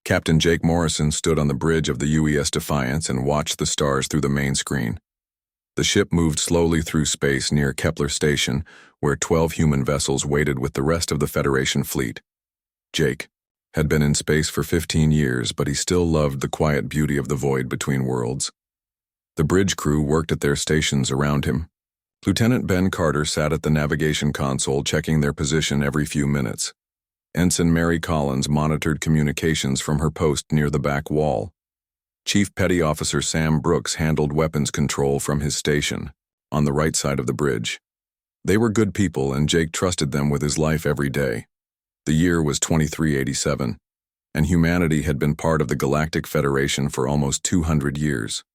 Captain Jake Morrison stood on the bridge of the UES Defiance and watched the stars through the main screen. The ship moved slowly through space near Kepler Station, where 12 human vessels waited with the rest of the Federation fleet. Jake had been in space for 15 years, but he still loved the quiet beauty of the void between worlds. The bridge crew worked at their stations around him. Lieutenant Ben Carter sat at the navigation console, checking their position every few minutes. Ensign Mary Collins monitored communications from her post near the back wall. Chief Petty Officer Sam Brooks handled weapons control from his station, on the right side of the bridge. They were good people, and Jake trusted them with his life every day. The year was 2387, and humanity had been part of the Galactic Federation for almost 200 years.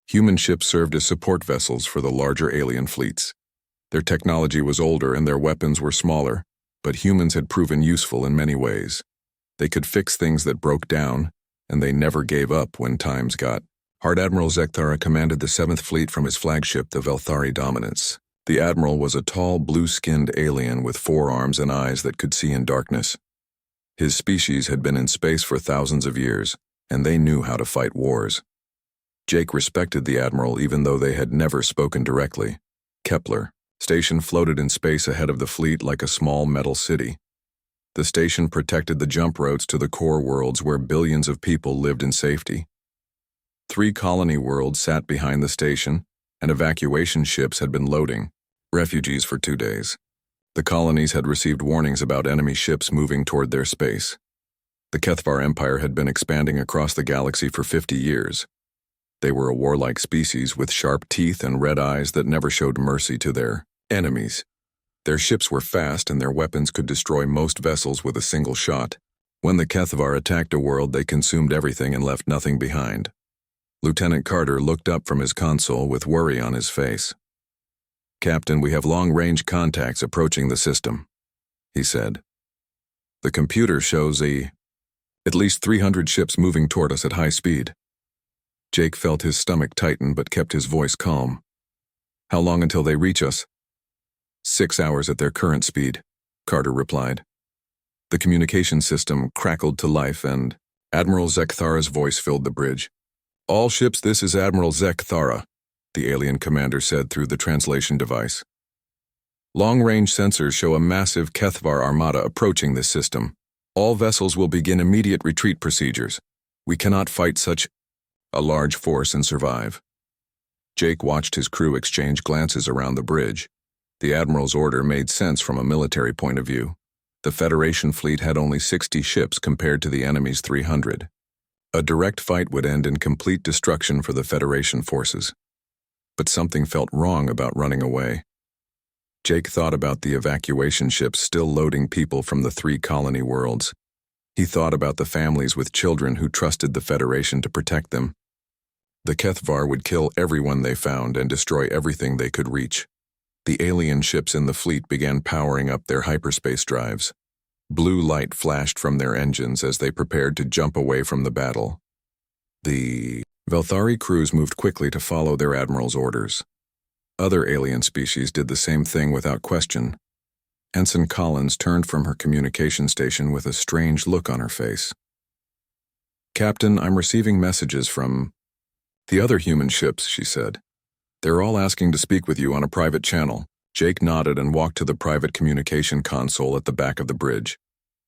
Human ships served as support vessels for the larger alien fleets. Their technology was older and their weapons were smaller, but humans had proven useful in many ways. They could fix things that broke down, and they never gave up when times got hard. Admiral Zekthara commanded the 7th Fleet from his flagship, the Velthari Dominance. The admiral was a tall, blue-skinned alien with 4 arms and eyes that could see in darkness. His species had been in space for thousands of years, and they knew how to fight wars. Jake respected the admiral even though they had never spoken directly. Kepler Station floated in space ahead of the fleet like a small metal city. The station protected the jump routes to the core worlds where billions of people lived in safety. 3 colony worlds sat behind the station, and evacuation ships had been loading refugees for 2 days. The colonies had received warnings about enemy ships moving toward their space. The Kethvar Empire had been expanding across the galaxy for 50 years. They were a warlike species with sharp teeth and red eyes that never showed mercy to their enemies. Their ships were fast and their weapons could destroy most vessels with a single shot. When the Kethvar attacked a world, they consumed everything and left nothing behind. Lieutenant Carter looked up from his console with worry on his face. "Captain, we have long-range contacts approaching the system," he said. "The computer shows at least 300 ships moving toward us at high speed." Jake felt his stomach tighten but kept his voice calm. "How long until they reach us?" 6 hours at their current speed," Carter replied. The communication system crackled to life and Admiral Zekthara's voice filled the bridge. "All ships, this is Admiral Zekthara," the alien commander said through the translation device. "Long-range sensors show a massive Kethvar armada approaching this system. All vessels will begin immediate retreat procedures. We cannot fight such a large force and survive." Jake watched his crew exchange glances around the bridge. The admiral's order made sense from a military point of view. The Federation fleet had only 60 ships compared to the enemy's 300. A direct fight would end in complete destruction for the Federation forces. But something felt wrong about running away. Jake thought about the evacuation ships still loading people from the 3 colony worlds. He thought about the families with children who trusted the Federation to protect them. The Kethvar would kill everyone they found and destroy everything they could reach. The alien ships in the fleet began powering up their hyperspace drives. Blue light flashed from their engines as they prepared to jump away from the battle. The Velthari crews moved quickly to follow their admiral's orders. Other alien species did the same thing without question. Ensign Collins turned from her communication station with a strange look on her face. "Captain, I'm receiving messages from the other human ships," she said. "They're all asking to speak with you on a private channel." Jake nodded and walked to the private communication console at the back of the bridge.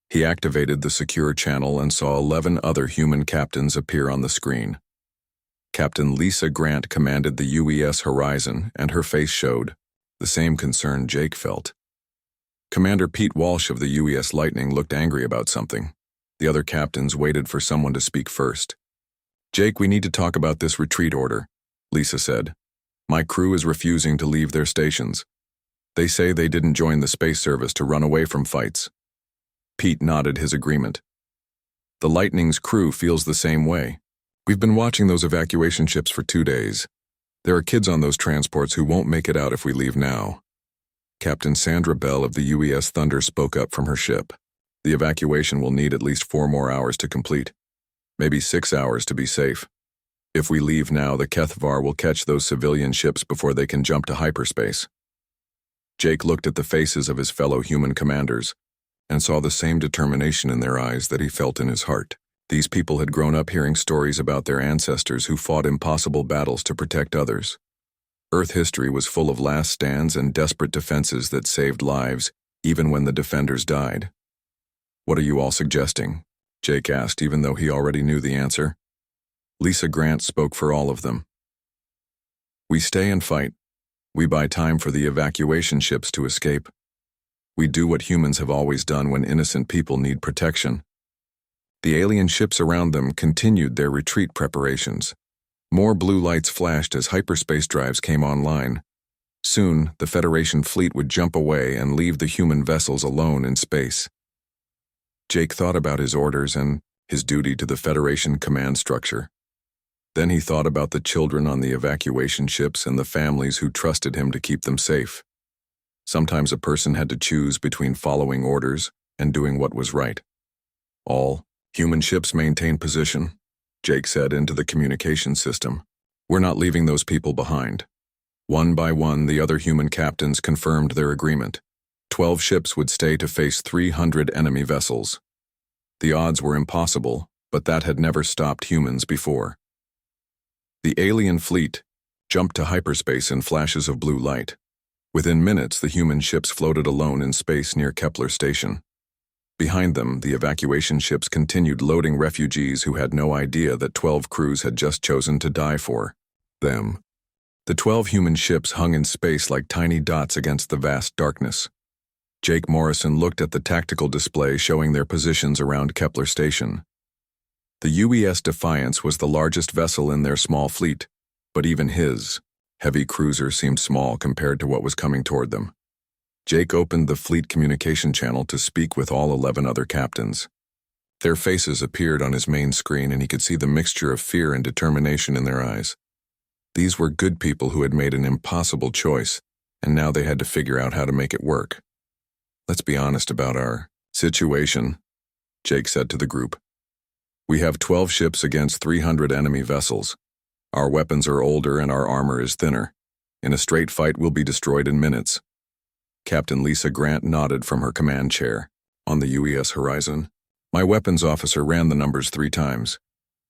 He activated the secure channel and saw 11 other human captains appear on the screen. Captain Lisa Grant commanded the UES Horizon, and her face showed the same concern Jake felt. Commander Pete Walsh of the UES Lightning looked angry about something. The other captains waited for someone to speak first. "Jake, we need to talk about this retreat order," Lisa said. "My crew is refusing to leave their stations. They say they didn't join the space service to run away from fights." Pete nodded his agreement. "The Lightning's crew feels the same way. We've been watching those evacuation ships for 2 days. There are kids on those transports who won't make it out if we leave now." Captain Sandra Bell of the UES Thunder spoke up from her ship. "The evacuation will need at least 4 more hours to complete. Maybe 6 hours to be safe. If we leave now, the Kethvar will catch those civilian ships before they can jump to hyperspace." Jake looked at the faces of his fellow human commanders and saw the same determination in their eyes that he felt in his heart. These people had grown up hearing stories about their ancestors who fought impossible battles to protect others. Earth history was full of last stands and desperate defenses that saved lives, even when the defenders died. "What are you all suggesting?" Jake asked, even though he already knew the answer. Lisa Grant spoke for all of them. "We stay and fight. We buy time for the evacuation ships to escape. We do what humans have always done when innocent people need protection." The alien ships around them continued their retreat preparations. More blue lights flashed as hyperspace drives came online. Soon, the Federation fleet would jump away and leave the human vessels alone in space. Jake thought about his orders and his duty to the Federation command structure. Then he thought about the children on the evacuation ships and the families who trusted him to keep them safe. Sometimes a person had to choose between following orders and doing what was right. "All human ships maintain position," Jake said into the communication system. "We're not leaving those people behind." One by one, the other human captains confirmed their agreement. 12 ships would stay to face 300 enemy vessels. The odds were impossible, but that had never stopped humans before. The alien fleet jumped to hyperspace in flashes of blue light. Within minutes, the human ships floated alone in space near Kepler Station. Behind them, the evacuation ships continued loading refugees who had no idea that 12 crews had just chosen to die for them. The 12 human ships hung in space like tiny dots against the vast darkness. Jake Morrison looked at the tactical display showing their positions around Kepler Station. The UES Defiance was the largest vessel in their small fleet, but even his heavy cruiser seemed small compared to what was coming toward them. Jake opened the fleet communication channel to speak with all 11 other captains. Their faces appeared on his main screen, and he could see the mixture of fear and determination in their eyes. These were good people who had made an impossible choice, and now they had to figure out how to make it work. "Let's be honest about our situation," Jake said to the group. "We have 12 ships against 300 enemy vessels. Our weapons are older and our armor is thinner. In a straight fight, we'll be destroyed in minutes." Captain Lisa Grant nodded from her command chair. "On the UES horizon, my weapons officer ran the numbers 3 times.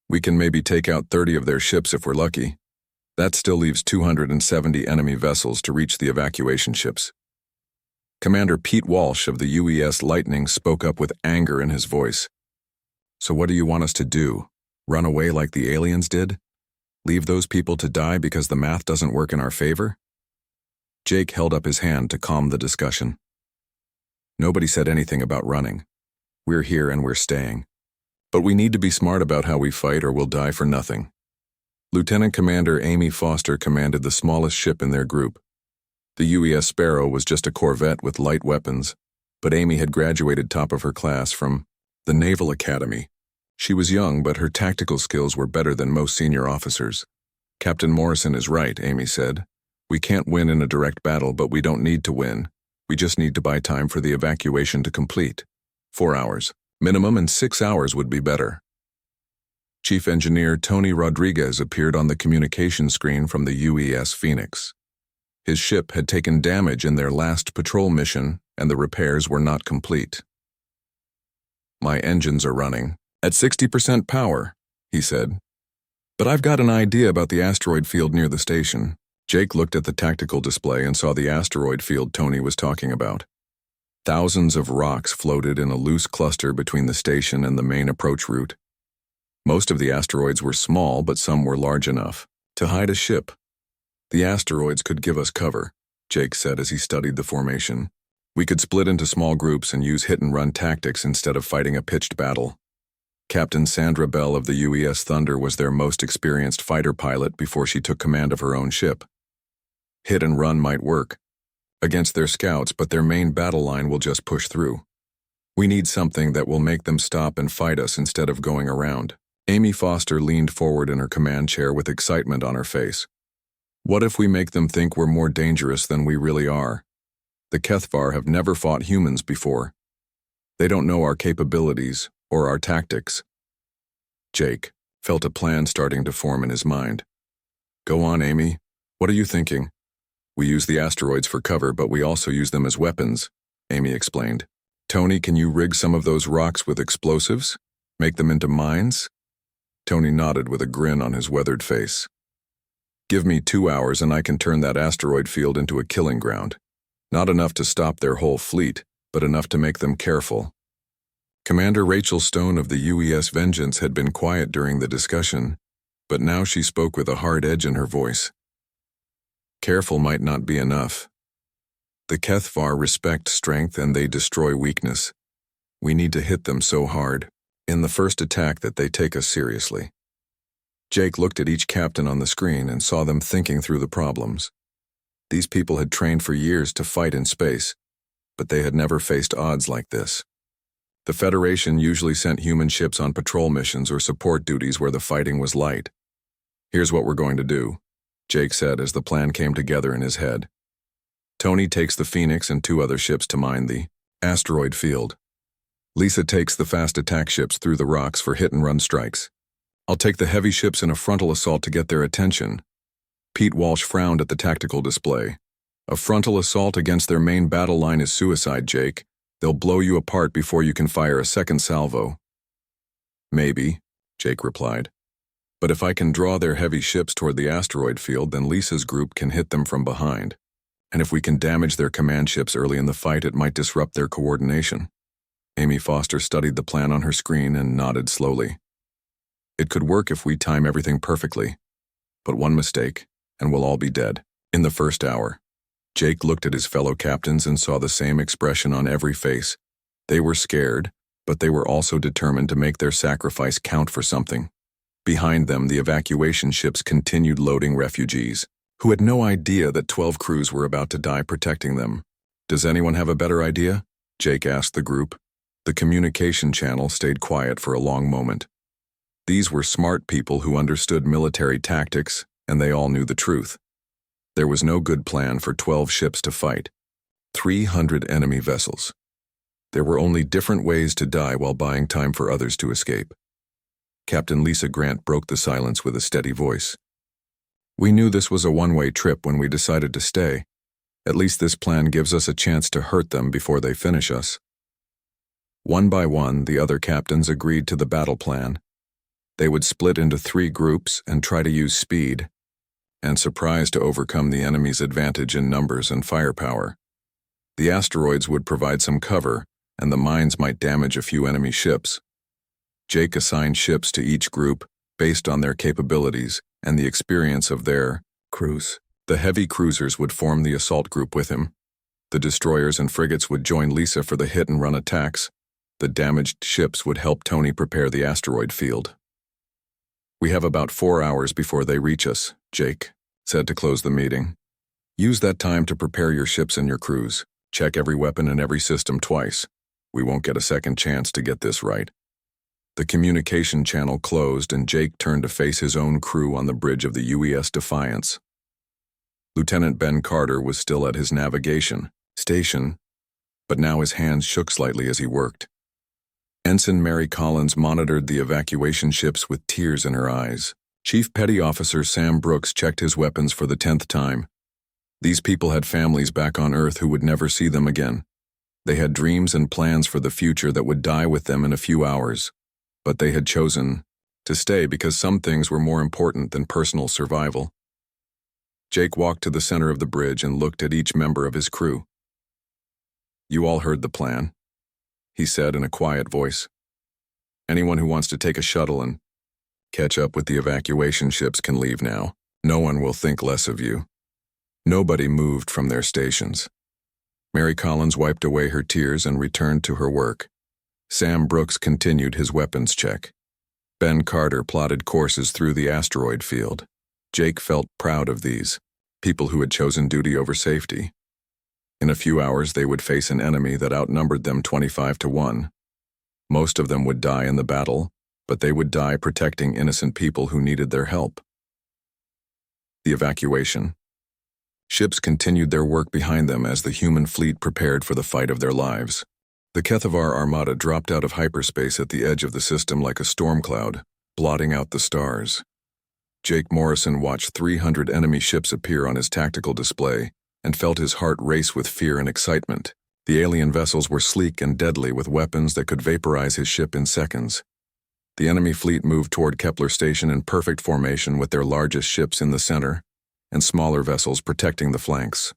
We can maybe take out 30 of their ships if we're lucky. That still leaves 270 enemy vessels to reach the evacuation ships." Commander Pete Walsh of the UES Lightning spoke up with anger in his voice. "So what do you want us to do? Run away like the aliens did? Leave those people to die because the math doesn't work in our favor?" Jake held up his hand to calm the discussion. "Nobody said anything about running. We're here and we're staying. But we need to be smart about how we fight or we'll die for nothing." Lieutenant Commander Amy Foster commanded the smallest ship in their group. The UES Sparrow was just a corvette with light weapons, but Amy had graduated top of her class from the Naval Academy. She was young, but her tactical skills were better than most senior officers. "Captain Morrison is right," Amy said. "We can't win in a direct battle, but we don't need to win. We just need to buy time for the evacuation to complete. 4 hours, minimum, and 6 hours would be better." Chief Engineer Tony Rodriguez appeared on the communication screen from the UES Phoenix. His ship had taken damage in their last patrol mission, and the repairs were not complete. "My engines are running at 60% power," he said. "But I've got an idea about the asteroid field near the station." Jake looked at the tactical display and saw the asteroid field Tony was talking about. Thousands of rocks floated in a loose cluster between the station and the main approach route. Most of the asteroids were small, but some were large enough to hide a ship. "The asteroids could give us cover," Jake said as he studied the formation. "We could split into small groups and use hit-and-run tactics instead of fighting a pitched battle." Captain Sandra Bell of the UES Thunder was their most experienced fighter pilot before she took command of her own ship. Hit and run might work against their scouts, but their main battle line will just push through. We need something that will make them stop and fight us instead of going around. Amy Foster leaned forward in her command chair with excitement on her face. "What if we make them think we're more dangerous than we really are? The Kethvar have never fought humans before. They don't know our capabilities or our tactics." Jake felt a plan starting to form in his mind. "Go on, Amy. What are you thinking?" "We use the asteroids for cover, but we also use them as weapons," Amy explained. "Tony, can you rig some of those rocks with explosives?" Make them into mines? Tony nodded with a grin on his weathered face. Give me 2 hours and I can turn that asteroid field into a killing ground. Not enough to stop their whole fleet, but enough to make them careful. Commander Rachel Stone of the UES Vengeance had been quiet during the discussion, but now she spoke with a hard edge in her voice. Careful might not be enough. The Kethvar respect strength and they destroy weakness. We need to hit them so hard, in the first attack, that they take us seriously. Jake looked at each captain on the screen and saw them thinking through the problems. These people had trained for years to fight in space, but they had never faced odds like this. The Federation usually sent human ships on patrol missions or support duties where the fighting was light. Here's what we're going to do, Jake said as the plan came together in his head. Tony takes the Phoenix and 2 other ships to mine the asteroid field. Lisa takes the fast attack ships through the rocks for hit-and-run strikes. I'll take the heavy ships in a frontal assault to get their attention. Pete Walsh frowned at the tactical display. A frontal assault against their main battle line is suicide, Jake. They'll blow you apart before you can fire a second salvo. Maybe, Jake replied. But if I can draw their heavy ships toward the asteroid field, then Lisa's group can hit them from behind. And if we can damage their command ships early in the fight, it might disrupt their coordination. Amy Foster studied the plan on her screen and nodded slowly. It could work if we time everything perfectly. But one mistake, and we'll all be dead. In the first hour, Jake looked at his fellow captains and saw the same expression on every face. They were scared, but they were also determined to make their sacrifice count for something. Behind them, the evacuation ships continued loading refugees, who had no idea that 12 crews were about to die protecting them. Does anyone have a better idea? Jake asked the group. The communication channel stayed quiet for a long moment. These were smart people who understood military tactics, and they all knew the truth. There was no good plan for 12 ships to fight. 300 enemy vessels. There were only different ways to die while buying time for others to escape. Captain Lisa Grant broke the silence with a steady voice. We knew this was a one-way trip when we decided to stay. At least this plan gives us a chance to hurt them before they finish us. One by one, the other captains agreed to the battle plan. They would split into 3 groups and try to use speed and surprise to overcome the enemy's advantage in numbers and firepower. The asteroids would provide some cover, and the mines might damage a few enemy ships. Jake assigned ships to each group based on their capabilities and the experience of their crews. The heavy cruisers would form the assault group with him. The destroyers and frigates would join Lisa for the hit-and-run attacks. The damaged ships would help Tony prepare the asteroid field. We have about 4 hours before they reach us, Jake said to close the meeting. Use that time to prepare your ships and your crews. Check every weapon and every system twice. We won't get a second chance to get this right. The communication channel closed and Jake turned to face his own crew on the bridge of the UES Defiance. Lieutenant Ben Carter was still at his navigation station, but now his hands shook slightly as he worked. Ensign Mary Collins monitored the evacuation ships with tears in her eyes. Chief Petty Officer Sam Brooks checked his weapons for the 10th time. These people had families back on Earth who would never see them again. They had dreams and plans for the future that would die with them in a few hours. But they had chosen to stay because some things were more important than personal survival. Jake walked to the center of the bridge and looked at each member of his crew. You all heard the plan, he said in a quiet voice. Anyone who wants to take a shuttle and catch up with the evacuation ships can leave now. No one will think less of you. Nobody moved from their stations. Mary Collins wiped away her tears and returned to her work. Sam Brooks continued his weapons check. Ben Carter plotted courses through the asteroid field. Jake felt proud of these, people who had chosen duty over safety. In a few hours, they would face an enemy that outnumbered them 25-1. Most of them would die in the battle, but they would die protecting innocent people who needed their help. The evacuation. Ships continued their work behind them as the human fleet prepared for the fight of their lives. The Kethvar Armada dropped out of hyperspace at the edge of the system like a storm cloud, blotting out the stars. Jake Morrison watched 300 enemy ships appear on his tactical display and felt his heart race with fear and excitement. The alien vessels were sleek and deadly with weapons that could vaporize his ship in seconds. The enemy fleet moved toward Kepler Station in perfect formation with their largest ships in the center and smaller vessels protecting the flanks.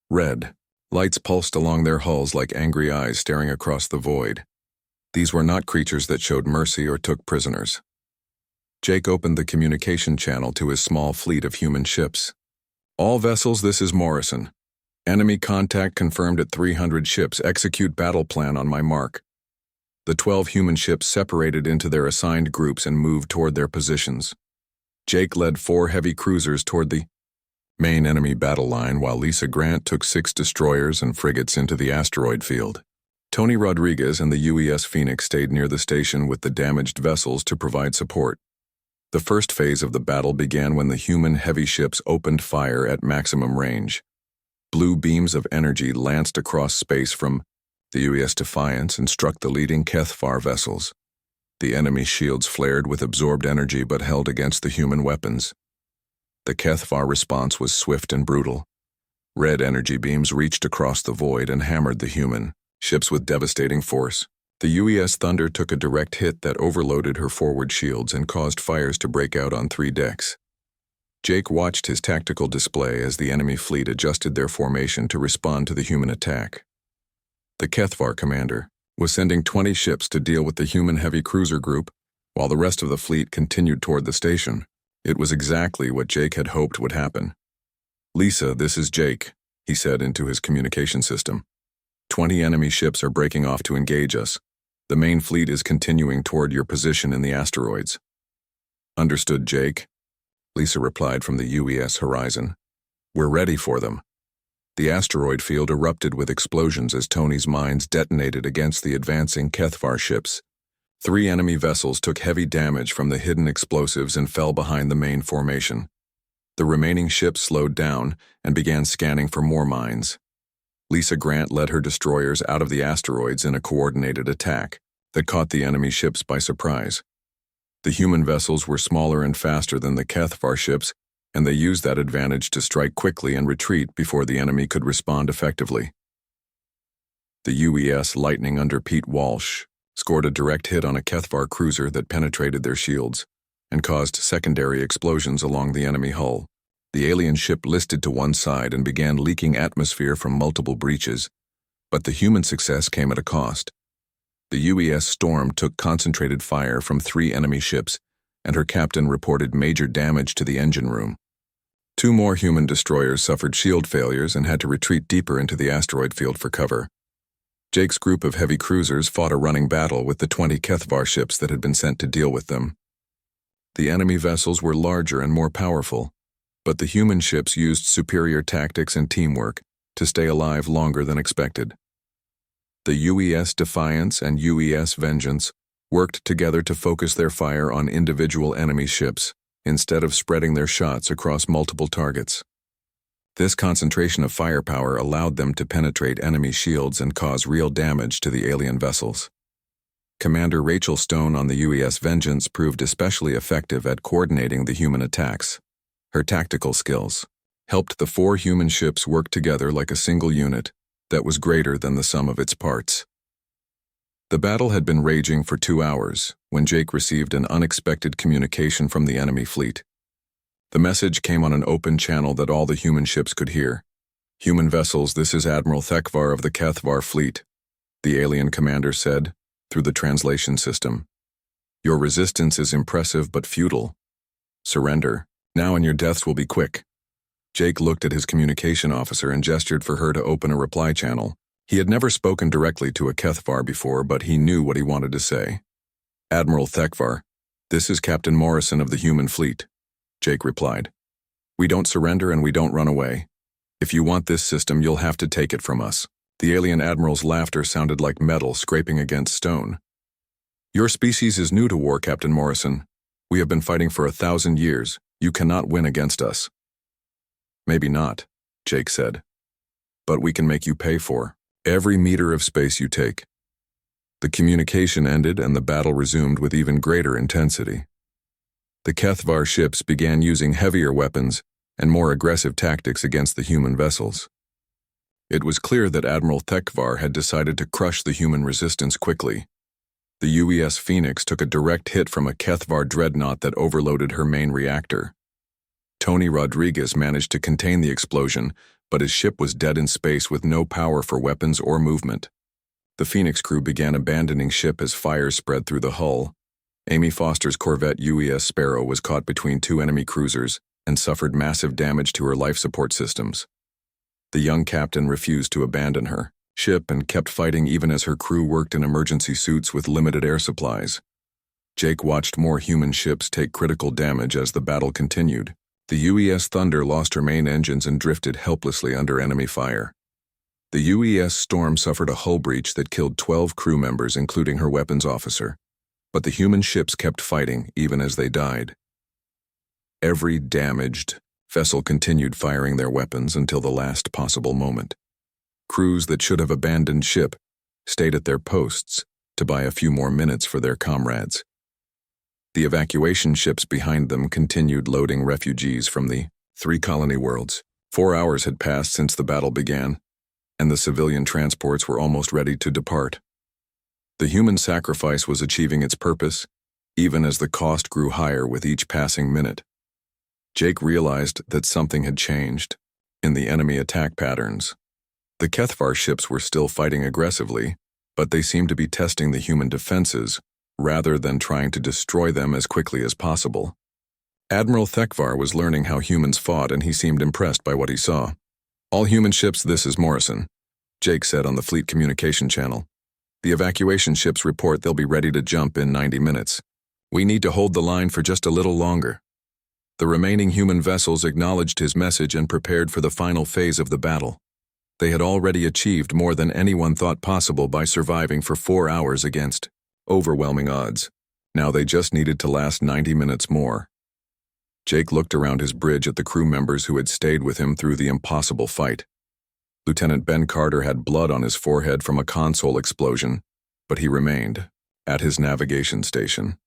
Red lights pulsed along their hulls like angry eyes staring across the void. These were not creatures that showed mercy or took prisoners. Jake opened the communication channel to his small fleet of human ships. All vessels, this is Morrison. Enemy contact confirmed at 300 ships. Execute battle plan on my mark. The 12 human ships separated into their assigned groups and moved toward their positions. Jake led 4 heavy cruisers toward the main enemy battle line, while Lisa Grant took 6 destroyers and frigates into the asteroid field. Tony Rodriguez and the UES Phoenix stayed near the station with the damaged vessels to provide support. The first phase of the battle began when the human heavy ships opened fire at maximum range. Blue beams of energy lanced across space from the UES Defiance and struck the leading HFY vessels. The enemy shields flared with absorbed energy but held against the human weapons. The HFY response was swift and brutal. Red energy beams reached across the void and hammered the human ships with devastating force. The UES Thunder took a direct hit that overloaded her forward shields and caused fires to break out on 3 decks. Jake watched his tactical display as the enemy fleet adjusted their formation to respond to the human attack. The HFY commander was sending 20 ships to deal with the human heavy cruiser group, while the rest of the fleet continued toward the station. It was exactly what Jake had hoped would happen. "Lisa, this is Jake," he said into his communication system. 20 enemy ships are breaking off to engage us. The main fleet is continuing toward your position in the asteroids. "Understood, Jake," Lisa replied from the UES horizon. "We're ready for them." The asteroid field erupted with explosions as Tony's mines detonated against the advancing HFY ships. 3 enemy vessels took heavy damage from the hidden explosives and fell behind the main formation. The remaining ships slowed down and began scanning for more mines. Lisa Grant led her destroyers out of the asteroids in a coordinated attack that caught the enemy ships by surprise. The human vessels were smaller and faster than the HFY ships, and they used that advantage to strike quickly and retreat before the enemy could respond effectively. The UES Lightning under Pete Walsh scored a direct hit on a HFY cruiser that penetrated their shields and caused secondary explosions along the enemy hull. The alien ship listed to one side and began leaking atmosphere from multiple breaches, but the human success came at a cost. The UES Storm took concentrated fire from 3 enemy ships, and her captain reported major damage to the engine room. 2 more human destroyers suffered shield failures and had to retreat deeper into the asteroid field for cover. Jake's group of heavy cruisers fought a running battle with the 20 HFY ships that had been sent to deal with them. The enemy vessels were larger and more powerful, but the human ships used superior tactics and teamwork to stay alive longer than expected. The UES Defiance and UES Vengeance worked together to focus their fire on individual enemy ships, instead of spreading their shots across multiple targets. This concentration of firepower allowed them to penetrate enemy shields and cause real damage to the alien vessels. Commander Rachel Stone on the UES Vengeance proved especially effective at coordinating the human attacks. Her tactical skills helped the 4 human ships work together like a single unit that was greater than the sum of its parts. The battle had been raging for 2 hours when Jake received an unexpected communication from the enemy fleet. The message came on an open channel that all the human ships could hear. "Human vessels, this is Admiral Thekvar of the HFY fleet," the alien commander said through the translation system. "Your resistance is impressive but futile. Surrender, now, and your deaths will be quick." Jake looked at his communication officer and gestured for her to open a reply channel. He had never spoken directly to a HFY before, but he knew what he wanted to say. "Admiral Thekvar, this is Captain Morrison of the human fleet," Jake replied. "We don't surrender and we don't run away. If you want this system, you'll have to take it from us." The alien admiral's laughter sounded like metal scraping against stone. "Your species is new to war, Captain Morrison. We have been fighting for 1,000 years. You cannot win against us." "Maybe not," Jake said. "But we can make you pay for every meter of space you take." The communication ended and the battle resumed with even greater intensity. The HFY ships began using heavier weapons and more aggressive tactics against the human vessels. It was clear that Admiral Thekvar had decided to crush the human resistance quickly. The UES Phoenix took a direct hit from a HFY dreadnought that overloaded her main reactor. Tony Rodriguez managed to contain the explosion, but his ship was dead in space with no power for weapons or movement. The Phoenix crew began abandoning ship as fires spread through the hull. Amy Foster's corvette UES Sparrow was caught between two enemy cruisers and suffered massive damage to her life support systems. The young captain refused to abandon her ship and kept fighting even as her crew worked in emergency suits with limited air supplies. Jake watched more human ships take critical damage as the battle continued. The UES Thunder lost her main engines and drifted helplessly under enemy fire. The UES Storm suffered a hull breach that killed 12 crew members, including her weapons officer. But the human ships kept fighting even as they died. Every damaged vessel continued firing their weapons until the last possible moment. Crews that should have abandoned ship stayed at their posts to buy a few more minutes for their comrades. The evacuation ships behind them continued loading refugees from the 3 colony worlds. 4 hours had passed since the battle began, and the civilian transports were almost ready to depart. The human sacrifice was achieving its purpose, even as the cost grew higher with each passing minute. Jake realized that something had changed in the enemy attack patterns. The HFY ships were still fighting aggressively, but they seemed to be testing the human defenses rather than trying to destroy them as quickly as possible. Admiral Thekvar was learning how humans fought, and he seemed impressed by what he saw. "All human ships, this is Morrison," Jake said on the fleet communication channel. "The evacuation ships report they'll be ready to jump in 90 minutes. We need to hold the line for just a little longer." The remaining human vessels acknowledged his message and prepared for the final phase of the battle. They had already achieved more than anyone thought possible by surviving for 4 hours against overwhelming odds. Now they just needed to last 90 minutes more. Jake looked around his bridge at the crew members who had stayed with him through the impossible fight. Lieutenant Ben Carter had blood on his forehead from a console explosion, but he remained at his navigation station.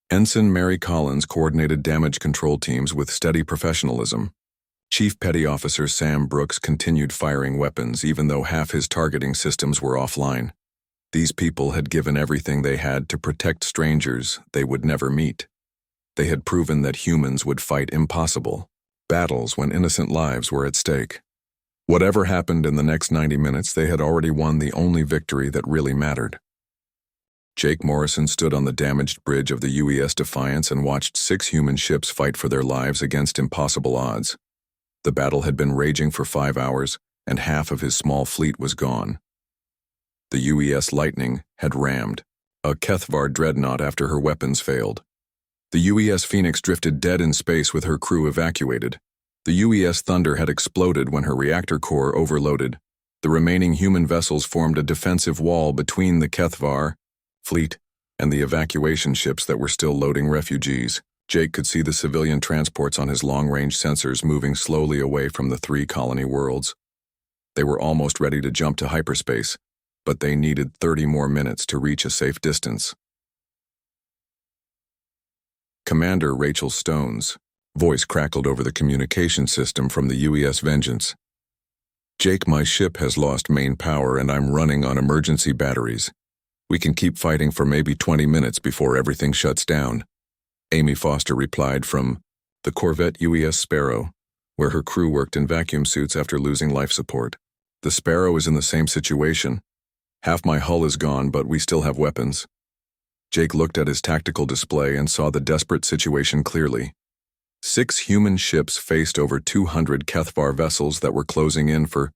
Ensign Mary Collins coordinated damage control teams with steady professionalism. Chief Petty Officer Sam Brooks continued firing weapons even though half his targeting systems were offline. These people had given everything they had to protect strangers they would never meet. They had proven that humans would fight impossible battles when innocent lives were at stake. Whatever happened in the next 90 minutes, they had already won the only victory that really mattered. Jake Morrison stood on the damaged bridge of the UES Defiance and watched 6 human ships fight for their lives against impossible odds. The battle had been raging for 5 hours, and half of his small fleet was gone. The UES Lightning had rammed a HFY dreadnought after her weapons failed. The UES Phoenix drifted dead in space with her crew evacuated. The UES Thunder had exploded when her reactor core overloaded. The remaining human vessels formed a defensive wall between the HFY fleet and the evacuation ships that were still loading refugees. Jake could see the civilian transports on his long-range sensors moving slowly away from the 3 colony worlds. They were almost ready to jump to hyperspace, but they needed 30 more minutes to reach a safe distance. Commander Rachel Stone's voice crackled over the communication system from the UES Vengeance. "Jake, my ship has lost main power and I'm running on emergency batteries. We can keep fighting for maybe 20 minutes before everything shuts down." Amy Foster replied from the corvette UES Sparrow, where her crew worked in vacuum suits after losing life support. "The Sparrow is in the same situation. Half my hull is gone, but we still have weapons." Jake looked at his tactical display and saw the desperate situation clearly. 6 human ships faced over 200 HFY vessels that were closing in for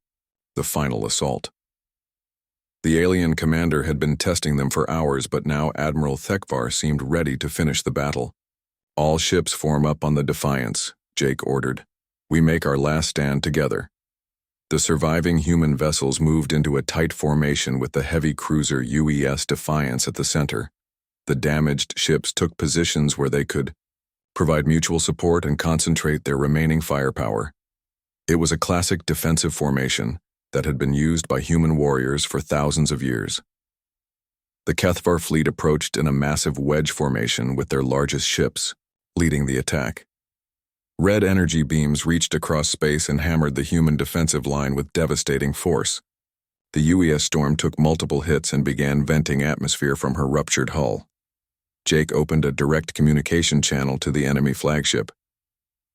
the final assault. The alien commander had been testing them for hours, but now Admiral Thekvar seemed ready to finish the battle. "All ships form up on the Defiance," Jake ordered. "We make our last stand together." The surviving human vessels moved into a tight formation with the heavy cruiser UES Defiance at the center. The damaged ships took positions where they could provide mutual support and concentrate their remaining firepower. It was a classic defensive formation that had been used by human warriors for thousands of years. The HFY fleet approached in a massive wedge formation with their largest ships leading the attack. Red energy beams reached across space and hammered the human defensive line with devastating force. The UES Storm took multiple hits and began venting atmosphere from her ruptured hull. Jake opened a direct communication channel to the enemy flagship.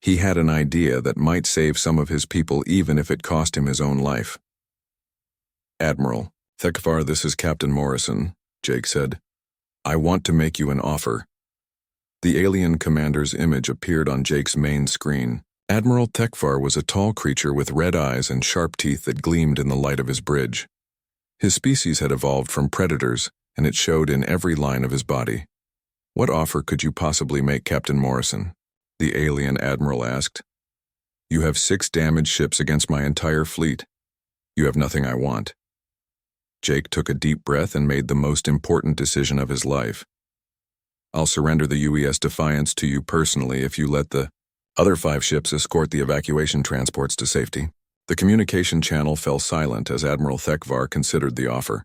He had an idea that might save some of his people even if it cost him his own life. "Admiral Thekvar, this is Captain Morrison," Jake said. "I want to make you an offer." The alien commander's image appeared on Jake's main screen. Admiral Thekvar was a tall creature with red eyes and sharp teeth that gleamed in the light of his bridge. His species had evolved from predators, and it showed in every line of his body. "What offer could you possibly make, Captain Morrison?" the alien admiral asked. "You have 6 damaged ships against my entire fleet. You have nothing I want." Jake took a deep breath and made the most important decision of his life. "I'll surrender the UES Defiance to you personally if you let the other 5 ships escort the evacuation transports to safety." The communication channel fell silent as Admiral Thekvar considered the offer.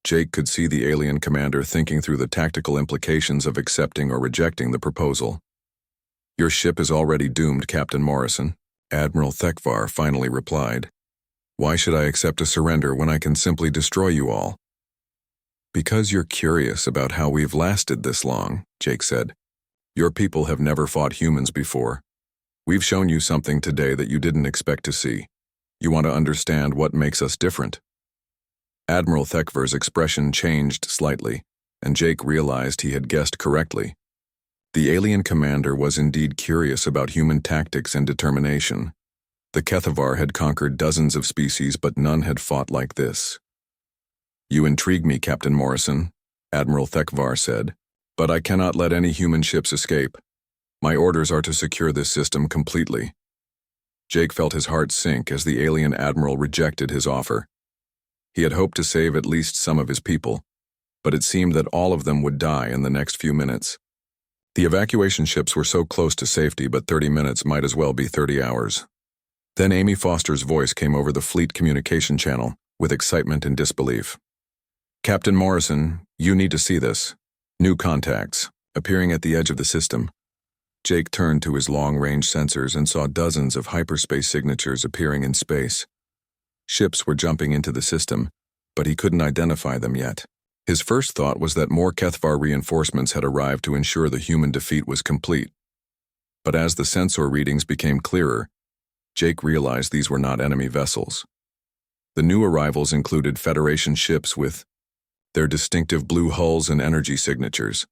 Jake could see the alien commander thinking through the tactical implications of accepting or rejecting the proposal. "Your ship is already doomed, Captain Morrison," Admiral Thekvar finally replied. "Why should I accept a surrender when I can simply destroy you all?" "Because you're curious about how we've lasted this long," Jake said. "Your people have never fought humans before. We've shown you something today that you didn't expect to see. You want to understand what makes us different." Admiral Thekvar's expression changed slightly, and Jake realized he had guessed correctly. The alien commander was indeed curious about human tactics and determination. The Kethavar had conquered dozens of species, but none had fought like this. "You intrigue me, Captain Morrison," Admiral Thekvar said, "but I cannot let any human ships escape. My orders are to secure this system completely." Jake felt his heart sink as the alien admiral rejected his offer. He had hoped to save at least some of his people, but it seemed that all of them would die in the next few minutes. The evacuation ships were so close to safety, but 30 minutes might as well be 30 hours. Then Amy Foster's voice came over the fleet communication channel with excitement and disbelief. "Captain Morrison, you need to see this. New contacts, appearing at the edge of the system." Jake turned to his long-range sensors and saw dozens of hyperspace signatures appearing in space. Ships were jumping into the system, but he couldn't identify them yet. His first thought was that more Kethvar reinforcements had arrived to ensure the human defeat was complete. But as the sensor readings became clearer, Jake realized these were not enemy vessels. The new arrivals included Federation ships with their distinctive blue hulls and energy signatures.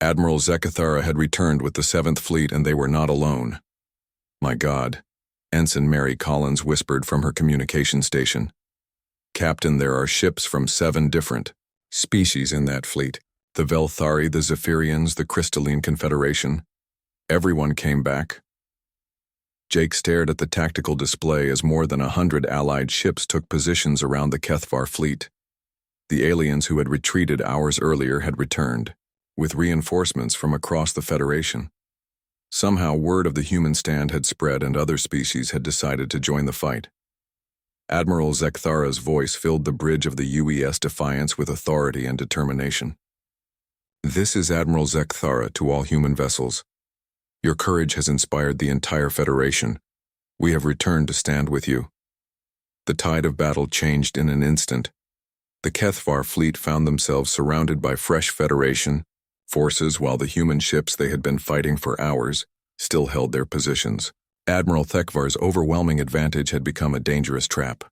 Admiral Zekathara had returned with the 7th Fleet, and they were not alone. "My God," Ensign Mary Collins whispered from her communication station. "Captain, there are ships from 7 different species in that fleet. The Velthari, the Zephyrians, the Crystalline Confederation. Everyone came back." Jake stared at the tactical display as more than 100 Allied ships took positions around the Kethvar fleet. The aliens who had retreated hours earlier had returned, with reinforcements from across the Federation. Somehow word of the human stand had spread and other species had decided to join the fight. Admiral Zekthara's voice filled the bridge of the UES Defiance with authority and determination. "This is Admiral Zekthara to all human vessels. Your courage has inspired the entire Federation. We have returned to stand with you." The tide of battle changed in an instant. The Kethvar fleet found themselves surrounded by fresh Federation forces, while the human ships they had been fighting for hours still held their positions. Admiral Thekvar's overwhelming advantage had become a dangerous trap.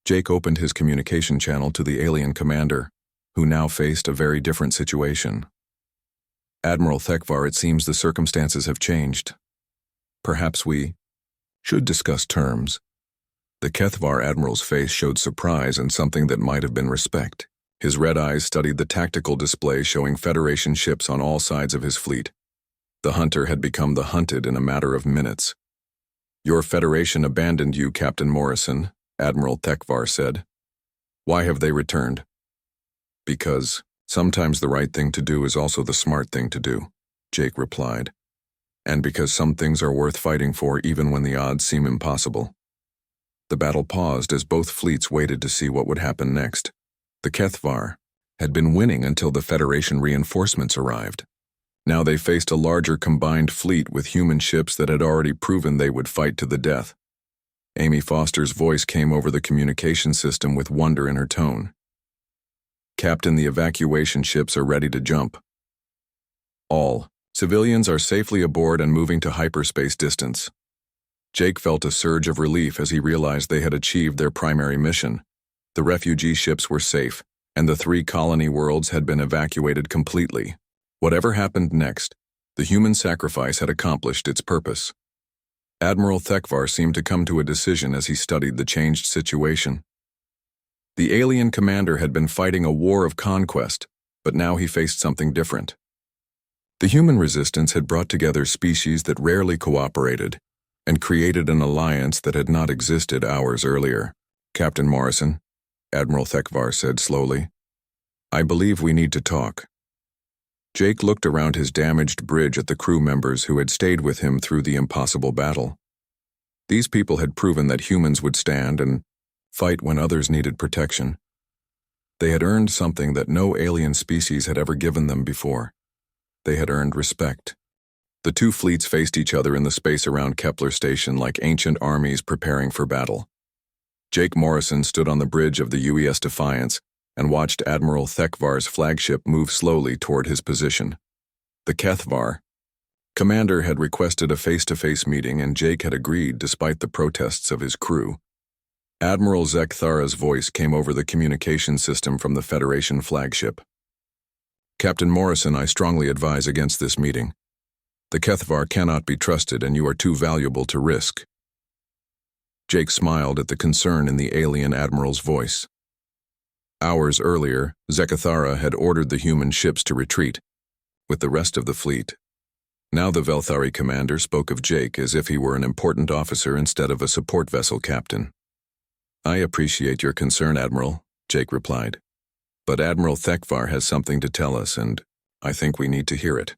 Jake opened his communication channel to the alien commander, who now faced a very different situation. "Admiral Thekvar, it seems the circumstances have changed. Perhaps we should discuss terms." The Kethvar admiral's face showed surprise and something that might have been respect. His red eyes studied the tactical display showing Federation ships on all sides of his fleet. The hunter had become the hunted in a matter of minutes. "Your Federation abandoned you, Captain Morrison," Admiral Thekvar said. "Why have they returned?" "Because sometimes the right thing to do is also the smart thing to do," Jake replied. "And because some things are worth fighting for even when the odds seem impossible." The battle paused as both fleets waited to see what would happen next. The Kethvar had been winning until the Federation reinforcements arrived. Now they faced a larger combined fleet with human ships that had already proven they would fight to the death. Amy Foster's voice came over the communication system with wonder in her tone. "Captain, the evacuation ships are ready to jump. All civilians are safely aboard and moving to hyperspace distance." Jake felt a surge of relief as he realized they had achieved their primary mission. The refugee ships were safe, and the 3 colony worlds had been evacuated completely. Whatever happened next, the human sacrifice had accomplished its purpose. Admiral Thekvar seemed to come to a decision as he studied the changed situation. The alien commander had been fighting a war of conquest, but now he faced something different. The human resistance had brought together species that rarely cooperated and created an alliance that had not existed hours earlier. "Captain Morrison," Admiral Thekvar said slowly, "I believe we need to talk." Jake looked around his damaged bridge at the crew members who had stayed with him through the impossible battle. These people had proven that humans would stand and fight when others needed protection. They had earned something that no alien species had ever given them before. They had earned respect. The 2 fleets faced each other in the space around Kepler Station like ancient armies preparing for battle. Jake Morrison stood on the bridge of the UES Defiance and watched Admiral Thekvar's flagship move slowly toward his position. The Kethvar commander had requested a face-to-face meeting, and Jake had agreed despite the protests of his crew. Admiral Zekthara's voice came over the communication system from the Federation flagship. "Captain Morrison, I strongly advise against this meeting. The Kethvar cannot be trusted, and you are too valuable to risk." Jake smiled at the concern in the alien admiral's voice. Hours earlier, Zekthara had ordered the human ships to retreat, with the rest of the fleet. Now the Velthari commander spoke of Jake as if he were an important officer instead of a support vessel captain. "I appreciate your concern, Admiral," Jake replied. "But Admiral Thekvar has something to tell us, and I think we need to hear it."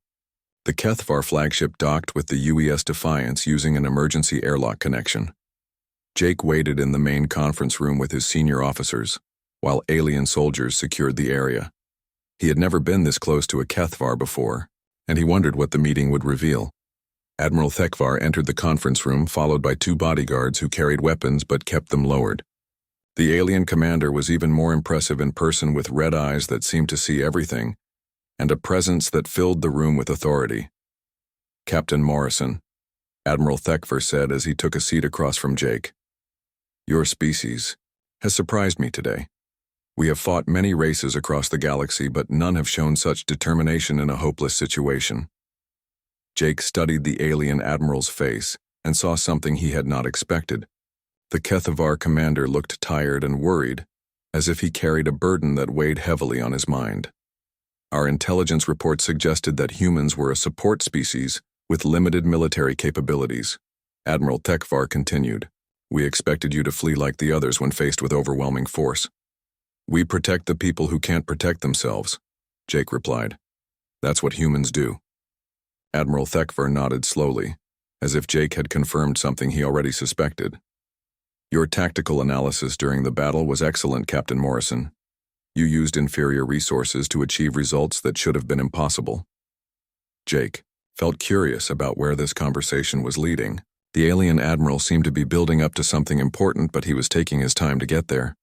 The Kethvar flagship docked with the UES Defiance using an emergency airlock connection. Jake waited in the main conference room with his senior officers, while alien soldiers secured the area. He had never been this close to a Kethvar before, and he wondered what the meeting would reveal. Admiral Thekvar entered the conference room, followed by 2 bodyguards who carried weapons but kept them lowered. The alien commander was even more impressive in person, with red eyes that seemed to see everything, and a presence that filled the room with authority. "Captain Morrison," Admiral Thekvar said as he took a seat across from Jake, "your species has surprised me today. We have fought many races across the galaxy, but none have shown such determination in a hopeless situation." Jake studied the alien admiral's face and saw something he had not expected. The Kethvar commander looked tired and worried, as if he carried a burden that weighed heavily on his mind. "Our intelligence report suggested that humans were a support species with limited military capabilities," Admiral Thekvar continued. "We expected you to flee like the others when faced with overwhelming force." "We protect the people who can't protect themselves," Jake replied. "That's what humans do." Admiral Thekvar nodded slowly, as if Jake had confirmed something he already suspected. "Your tactical analysis during the battle was excellent, Captain Morrison. You used inferior resources to achieve results that should have been impossible." Jake felt curious about where this conversation was leading. The alien admiral seemed to be building up to something important, but he was taking his time to get there.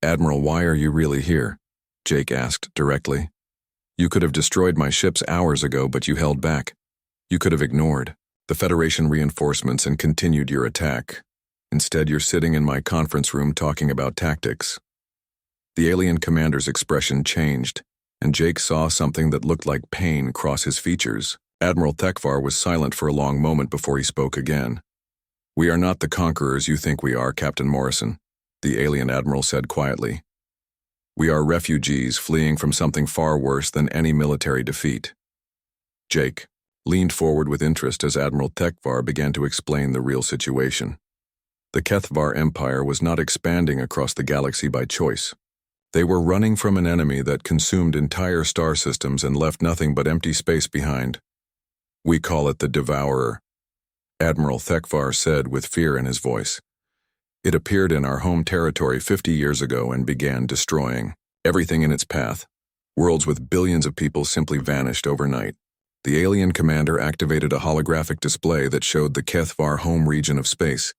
"Admiral, why are you really here?" Jake asked directly. "You could have destroyed my ships hours ago, but you held back. You could have ignored the Federation reinforcements and continued your attack. Instead, you're sitting in my conference room talking about tactics." The alien commander's expression changed, and Jake saw something that looked like pain cross his features. Admiral Thekvar was silent for a long moment before he spoke again. "We are not the conquerors you think we are, Captain Morrison," the alien admiral said quietly. "We are refugees fleeing from something far worse than any military defeat." Jake leaned forward with interest as Admiral Thekvar began to explain the real situation. The Kethvar Empire was not expanding across the galaxy by choice. They were running from an enemy that consumed entire star systems and left nothing but empty space behind. "We call it the Devourer," Admiral Thekvar said with fear in his voice. "It appeared in our home territory 50 years ago and began destroying everything in its path. Worlds with billions of people simply vanished overnight." The alien commander activated a holographic display that showed the Kethvar home region of space.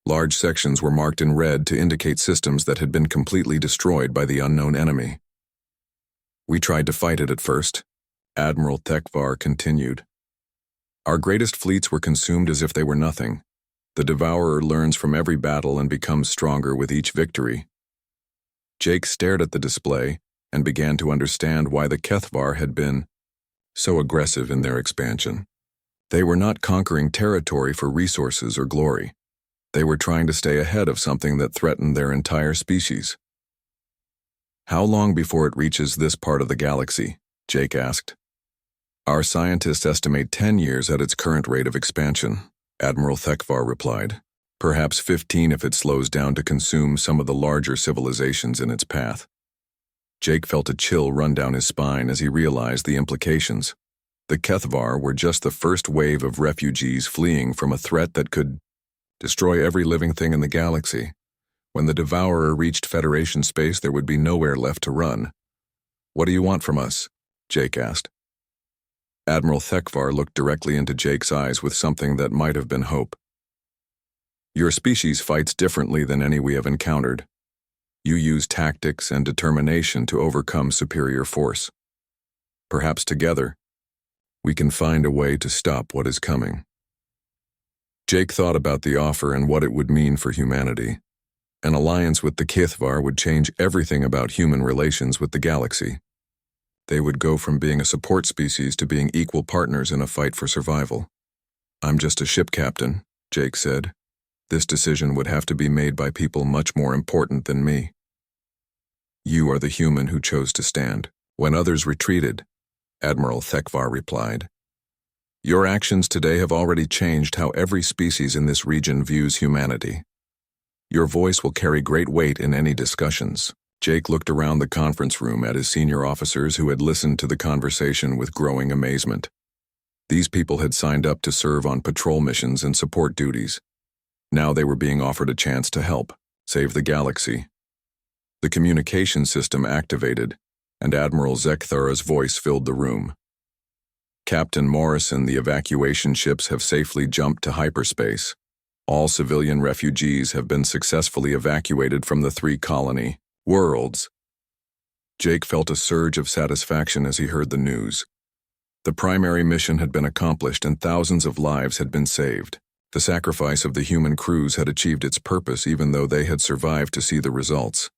Large sections were marked in red to indicate systems that had been completely destroyed by the unknown enemy. We tried to fight it at first, Admiral Thekvar continued. Our greatest fleets were consumed as if they were nothing. The Devourer learns from every battle and becomes stronger with each victory. Jake stared at the display and began to understand why the Kethvar had been so aggressive in their expansion. They were not conquering territory for resources or glory. They were trying to stay ahead of something that threatened their entire species. How long before it reaches this part of the galaxy? Jake asked. Our scientists estimate 10 years at its current rate of expansion, Admiral Thekvar replied. Perhaps 15 if it slows down to consume some of the larger civilizations in its path. Jake felt a chill run down his spine as he realized the implications. The Kethvar were just the first wave of refugees fleeing from a threat that could destroy every living thing in the galaxy. When the Devourer reached Federation space, there would be nowhere left to run. What do you want from us? Jake asked. Admiral Thekvar looked directly into Jake's eyes with something that might have been hope. Your species fights differently than any we have encountered. You use tactics and determination to overcome superior force. Perhaps together, we can find a way to stop what is coming. Jake thought about the offer and what it would mean for humanity. An alliance with the Kithvar would change everything about human relations with the galaxy. They would go from being a support species to being equal partners in a fight for survival. I'm just a ship captain, Jake said. This decision would have to be made by people much more important than me. You are the human who chose to stand. When others retreated, Admiral Thekvar replied. Your actions today have already changed how every species in this region views humanity. Your voice will carry great weight in any discussions. Jake looked around the conference room at his senior officers who had listened to the conversation with growing amazement. These people had signed up to serve on patrol missions and support duties. Now they were being offered a chance to help, save the galaxy. The communication system activated, and Admiral Zekthara's voice filled the room. Captain Morrison, the evacuation ships have safely jumped to hyperspace. All civilian refugees have been successfully evacuated from the 3 colony worlds. Jake felt a surge of satisfaction as he heard the news. The primary mission had been accomplished and thousands of lives had been saved. The sacrifice of the human crews had achieved its purpose even though they had survived to see the results.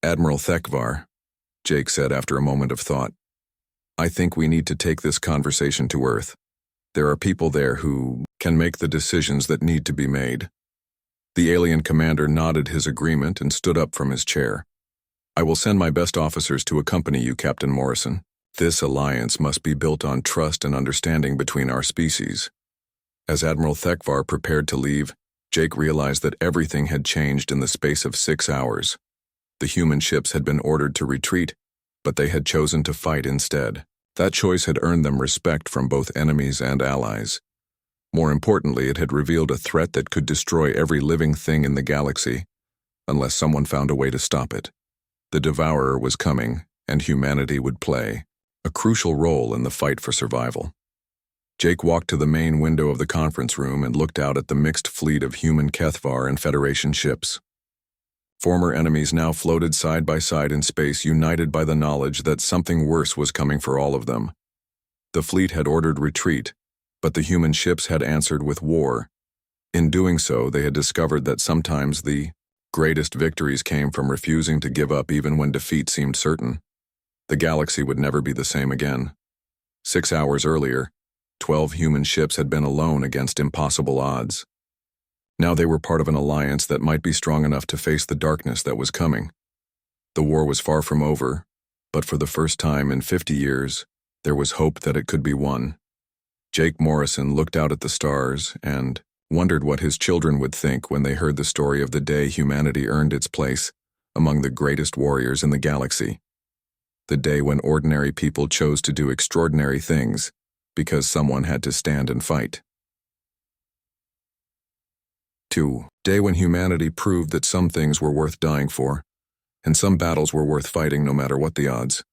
Admiral Thekvar, Jake said after a moment of thought, I think we need to take this conversation to Earth. There are people there who can make the decisions that need to be made. The alien commander nodded his agreement and stood up from his chair. I will send my best officers to accompany you, Captain Morrison. This alliance must be built on trust and understanding between our species. As Admiral Thekvar prepared to leave, Jake realized that everything had changed in the space of 6 hours. The human ships had been ordered to retreat, but they had chosen to fight instead. That choice had earned them respect from both enemies and allies. More importantly, it had revealed a threat that could destroy every living thing in the galaxy, unless someone found a way to stop it. The Devourer was coming, and humanity would play a crucial role in the fight for survival. Jake walked to the main window of the conference room and looked out at the mixed fleet of human Kethvar and Federation ships. Former enemies now floated side by side in space, united by the knowledge that something worse was coming for all of them. The fleet had ordered retreat, but the human ships had answered with war. In doing so, they had discovered that sometimes the greatest victories came from refusing to give up even when defeat seemed certain. The galaxy would never be the same again. 6 hours earlier, 12 human ships had been alone against impossible odds. Now they were part of an alliance that might be strong enough to face the darkness that was coming. The war was far from over, but for the first time in 50 years, there was hope that it could be won. Jake Morrison looked out at the stars and wondered what his children would think when they heard the story of the day humanity earned its place among the greatest warriors in the galaxy. The day when ordinary people chose to do extraordinary things because someone had to stand and fight. 2. Day when humanity proved that some things were worth dying for, and some battles were worth fighting no matter what the odds.